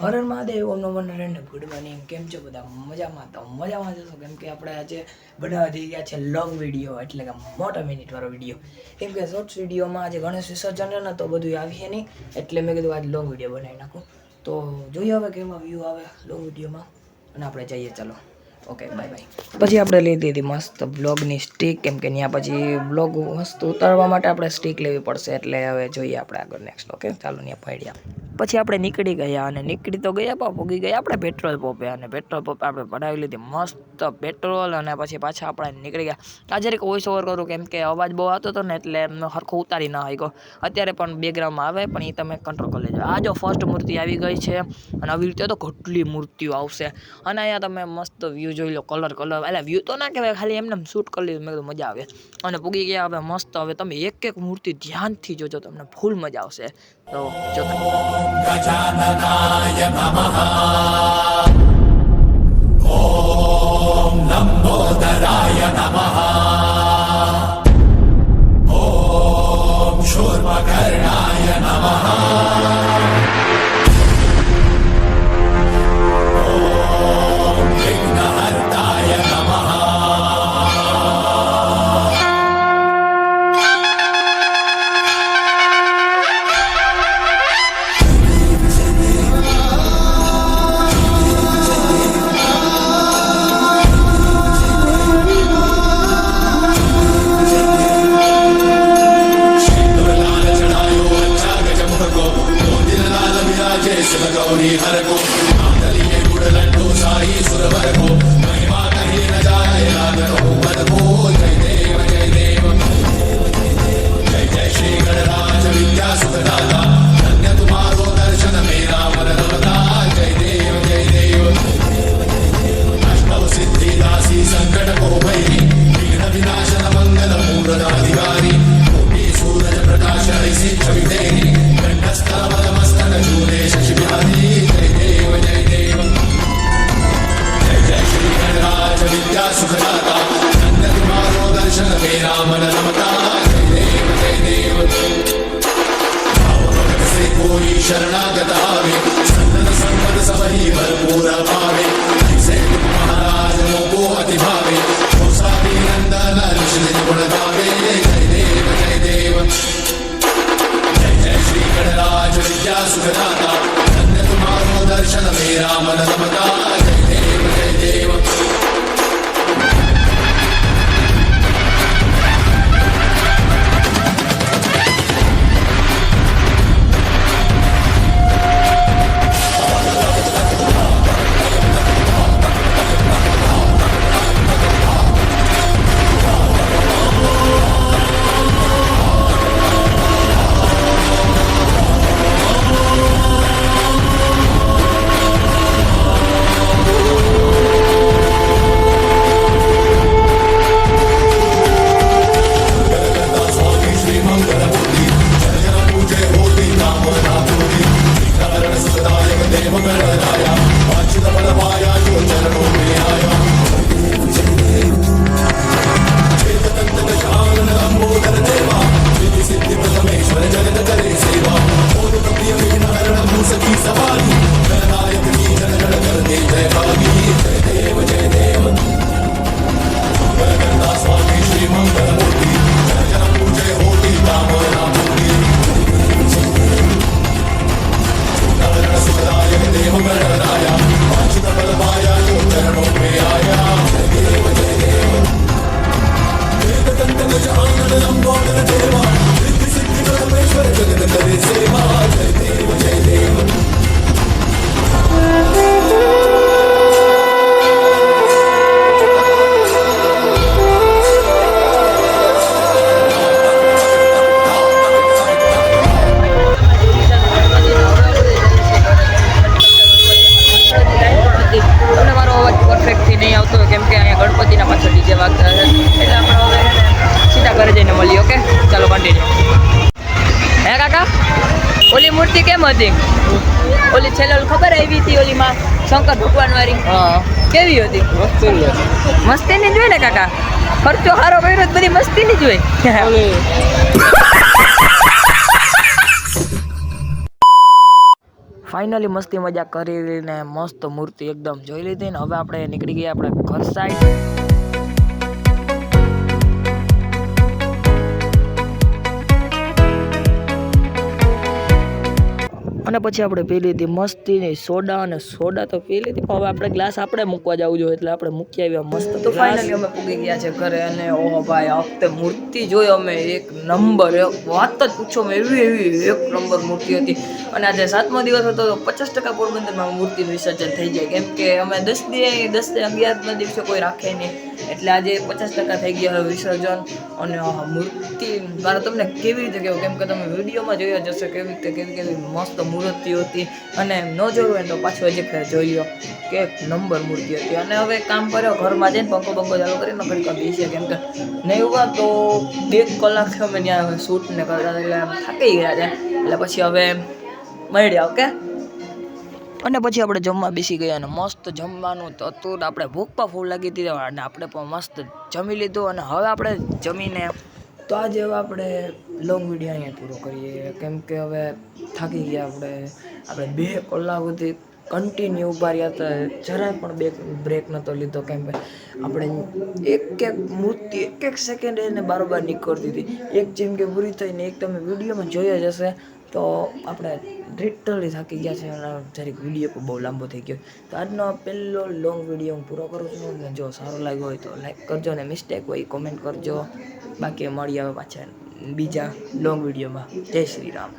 હર હર મહાદેવ, ઓમ નમો નારાયણ. Good morning. કેમ છો બધા? મજામાં? તો મજામાં જશો, કેમ કે આપણે આજે બનાવવા જઈ ગયા છે લોંગ વિડીયો, એટલે કે મોટા મિનિટવાળો વિડીયો. કેમ કે શોર્ટ્સ વિડીયોમાં આજે ગણેશ વિસર્જન ને તો બધું આવીએ નહીં, એટલે મેં કીધું આજે લોંગ વિડીયો બનાવી નાખું. તો જોઈએ હવે કેમાં વ્યૂ આવે લોંગ વિડીયોમાં, અને આપણે જઈએ. ચાલો, ઓકે, બાય બાય. પછી આપણે લઈ લીધી મસ્ત બ્લોગની સ્ટીક, કેમ કે ત્યાં પછી બ્લોગ મસ્ત ઉતારવા માટે આપણે સ્ટીક લેવી પડશે. એટલે હવે જોઈએ આપણે આગળ નેક્સ્ટ. ઓકે, ચાલો ત્યાં પડ્યા. પછી આપણે નીકળી ગયા, અને નીકળી તો ગયા પણ પૂગી ગયા આપણે પેટ્રોલ પંપે. અને પેટ્રોલ પંપે આપણે પડાવી લીધી મસ્ત પેટ્રોલ, અને પછી પાછા આપણે નીકળી ગયા. આજે એક વોઇસ ઓવર કરું, કેમ કે અવાજ બહુ આવતો હતો ને, એટલે એમનો સરખો ઉતારી ના હોય. અત્યારે પણ બેકગ્રાઉન્ડમાં આવે, પણ એ તમે કંટ્રોલ કરી લેજો. આ જો ફર્સ્ટ મૂર્તિ આવી ગઈ છે, અને આવી રીતે તો કેટલી મૂર્તિઓ આવશે. અને અહીંયા તમે મસ્ત વ્યૂ જોઈ લો, કલર એટલે વ્યૂ તો ના કહેવાય, ખાલી એમને શૂટ કરી લીધું, મેં કીધું મજા આવે. અને પૂગી ગયા હવે મસ્ત. હવે તમે એક એક મૂર્તિ ધ્યાનથી જોજો, તમને ફૂલ મજા આવશે. તો જોતા ગજાનનાય નમઃ. ઓમ લંબોદરાય નમઃ. ઓમ શૂર્પકર્ણાય નમઃ. ઓમ વિઘ્નહર્તાય નમઃ. गौरी हर को मातलिये गुड़ लड्डू साई सुरवर को महिमा कहीं न जाए लागत हो पद को जय देव जय देव जय जय श्री गणराज विद्या सुखदाता धन्य तुम्हारो दर्शन मेरा मन रमता जय देव जय देव अष्टौ सिद्धि दासी संकट को भैरी विघ्न विनाशन मंगल मूर्धाधिकारी कोटि सूरज प्रकाश ऐसी छवि तेरी कंठस्थ मस्तक झूले शशि बिहारी जय देव जय देव जय जय श्री गणराज विद्या सुखदाता धन्य तुम्हारो दर्शन मेरा मन रमता जय देव भाव भगत से कोई शरणागत आवे सन्नत संपद सब ही भरपूर पावे ऐसे तुम महाराज को अति भावे जो सारी नंदन ऋषि गुण गावे जय देव जय देव जय जय श्री गणराज विद्या सुखदाता धन्य तुम्हारो दर्शन मेरा मन रमता जय देव जय देव ઓલી મૂર્તિ કેમ હતી? ઓલી છેલ્લે ખબર આવી હતી ઓલી માં શંકર ભગવાન વાળી? કેવી હતી? મસ્તી ની જોઈ ને કાકા, ખર્ચો સારો કર્યો બધી મસ્તી ની જોઈ. ફાઇનલી મસ્તી મજા કરીને મસ્ત મૂર્તિ એકદમ જોઈ લીધી ને હવે આપણે નીકળી ગયા આપણે ઘર સાઈડ. અને પછી આપણે પી લીધી મસ્તીની સોડા અને સોડા તો પી લીધી પણ હવે આપણે ગ્લાસ આપણે મૂકવા જવું જોઈએ એટલે આપણે મૂકી આવ્યા મસ્ત. તો ફાઇનલી અમે પૂગી ગયા છે ઘરે અને ઓહો ભાઈ આ વખતે મૂર્તિ જોઈ અમે એક નંબર વાત જ પૂછો એવી એક નંબર મૂર્તિ હતી. અને આજે 7મો દિવસ હતો તો 50% પોરબંદરમાં મૂર્તિનું વિસર્જન થઈ જાય કેમ કે અમે 10 થી 11ના દિવસે કોઈ રાખે નહીં એટલે આજે 50% થઈ ગયા વિસર્જન. અને મૂર્તિ મારે તમને કેવી રીતે કહેવું કેમ કે તમે વિડીયોમાં જોયા જશે કેવી રીતે કેવી મસ્ત મૂર્તિઓ હતી અને ન જોયું હોય તો પાછું હજી ફેર જોઈ લો કે એક નંબર મૂર્તિ હતી. અને હવે કામ કર્યો ઘરમાં જઈને પંખો ચાલુ કરીને ઘડી બેસીએ કેમ કે નહીં ઉભા તો 2 કલાક અમે ત્યાં શૂટને કરતા એટલે થાકી ગયા છે એટલે પછી હવે મળ્યા ઓકે. અને પછી આપણે જમવા બેસી ગયા અને મસ્ત જમવાનું તો હતું આપણે ભૂખ પણ ફૂલ લાગી હતી અને આપણે પણ મસ્ત જમી લીધું. અને હવે આપણે જમીને તો આજે હવે આપણે લોંગ વિડીયો અહીંયા પૂરો કરીએ કેમ કે હવે થાકી ગયા આપણે 2 કલાક સુધી કન્ટિન્યુ ઊભા રહ્યા હતા જરાય પણ બ્રેક નહોતો લીધો કેમ કે આપણે એક મૂર્તિ એક સેકન્ડ એને બારોબાર નીકળતી હતી. એક જેમ કે પૂરી થઈને એક તમે વિડીયોમાં જોયા જ હશે તો આપણે લિટરલી થાકી ગયા છે અને જરીક વિડીયો પણ બહુ લાંબો થઈ ગયો. તો આજનો પહેલો લોંગ વિડીયો હું પૂરો કરું છું અને જો સારો લાગ્યો હોય તો લાઈક કરજો અને મિસ્ટેક હોય કોમેન્ટ કરજો. બાકી મળી આવે પાછા બીજા લોંગ વિડીયોમાં. જય શ્રી રામ.